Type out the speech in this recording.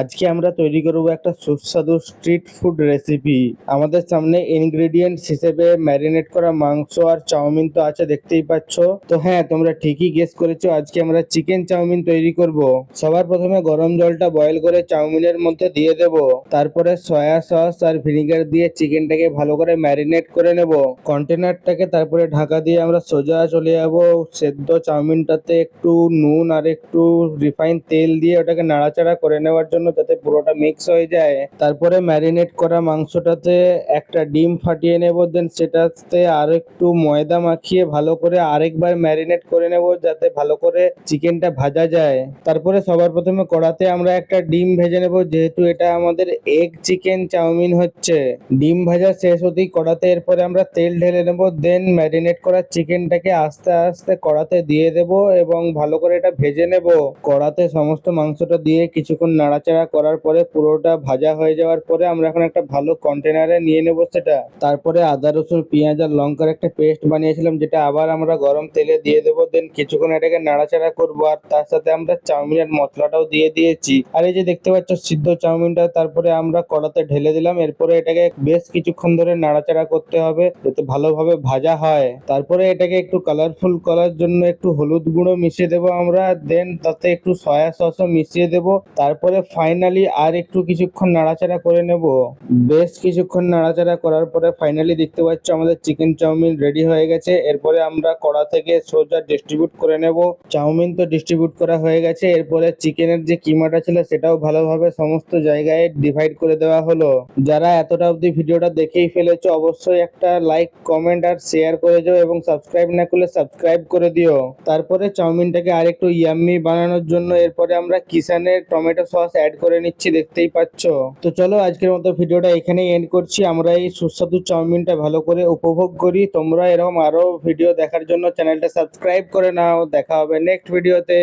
আজকে আমরা তৈরি করব একটা সুস্বাদু স্ট্রিট ফুড রেসিপি। আমাদের সামনে ইনগ্রেডিয়েন্টস হিসেবে ম্যারিনেট করা মাংস আর চাউমিন তো আছে, দেখতেই পাচ্ছ। তো হ্যাঁ, তোমরা ঠিকই গেস করেছো, আজকে আমরা চিকেন চাউমিন তৈরি করব। সবার প্রথমে গরম জলটা বয়েল করে চাউমিনের মধ্যে দিয়ে দেব। তারপরে সয়া সস আর ভিনিগার দিয়ে চিকেনটাকে ভালো করে ম্যারিনেট করে নেব কন্টেনারটাকে। তারপরে ঢাকা দিয়ে আমরা সোজা চলে যাব সেদ্ধ চাউমিনটাতে একটু নুন আর একটু রিফাইন তেল দিয়ে ওটাকে নাড়াচাড়া করে নেওয়ার জন্য, যাতে পুরোটা মিক্স হয়ে যায়। তারপরে ম্যারিনেট করা মাংসটাতে একটা ডিম ফাটিয়ে নেব, দেন সেটাতে আর একটু ময়দা মাখিয়ে ভালো করে আরেকবার ম্যারিনেট করে নেব, যাতে ভালো করে চিকেনটা ভাজা যায়। তারপরে সবার প্রথমে কড়াতে আমরা একটা ডিম ভেজে নেব, যেহেতু এটা আমাদের এগ চিকেন চাউমিন হচ্ছে। ডিম ভাজা শেষ হতেই কড়াতে এরপরে আমরা তেল ঢেলে নেব, দেন ম্যারিনেট করা চিকেনটাকে আস্তে আস্তে কড়াতে দিয়ে দেব এবং ভালো করে এটা ভেজে নেব। কড়াতে সমস্ত মাংসটা দিয়ে কিছুক্ষণ নাড়াচাড়া করার পরে পুরোটা ভাজা হয়ে যাওয়ার পরে আমরা এখন একটা ভালো কন্টেনারে নিয়ে নেব সেটা। তারপরে আদা রসুন পেঁয়াজ আর লঙ্কার একটা পেস্ট বানিয়েছিলাম, যেটা আবার আমরা গরম তেলে দিয়ে দেবো। দেন কিছুক্ষণ এটাকে নাড়াচাড়া করবো, আর তার সাথে আমরা চাউমিনের মশলাটাও দিয়ে দিয়েছি। আর এই যে দেখতে পাচ্ছ সিদ্ধ চাউমিনটা তারপরে আমরা কড়াতে ঢেলে দিলাম। এরপরে এটাকে বেশ কিছুক্ষণ ধরে নাড়াচাড়া করতে হবে, যাতে ভালোভাবে ভাজা হয়। তারপরে এটাকে একটু কালারফুল করার জন্য একটু হলুদ গুঁড়ো মিশিয়ে দেবো আমরা, দেন তাতে একটু সয়া সসও মিশিয়ে দেবো। তারপরে ফাইনালি আর একটু কিছুক্ষণ নাড়াচাড়া করে নেব। বেশ কিছুক্ষণ নাড়াচাড়া করার পরে ফাইনালি দেখতে পাচ্ছ আমাদের চিকেন চাউমিন রেডি হয়ে গেছে। এরপরে আমরা কড়া থেকে সোজা ডিস্ট্রিবিউট করে নেব। চাউমিন তো ডিস্ট্রিবিউট করা হয়ে গেছে, এরপরে চিকেনের যে কিমাটা ছিল সেটাও ভালোভাবে সমস্ত জায়গায় ডিভাইড করে দেওয়া হলো। যারা এতটা অবধি ভিডিওটা দেখেই ফেলেছো, অবশ্যই একটা লাইক কমেন্ট আর শেয়ার করে দিও, এবং সাবস্ক্রাইব না করলে সাবস্ক্রাইব করে দিও। তারপরে চাউমিনটাকে আর একটু ইয়াম্মি বানানোর জন্য এরপরে আমরা কিষানের টমেটো সস অ্যাড করে নিচ্ছি, দেখতেই পাচ্ছ। তো চলো, আজকের মতো ভিডিওটা এখানেই এন্ড করছি। আমরা এই সুস্বাদু চাউমিনটা ভালো করে উপভোগ করি। তোমরা এরকম আরো ভিডিও দেখার জন্য চ্যানেলটা সাবস্ক্রাইব করে নাও। দেখা হবে নেক্সট ভিডিওতে।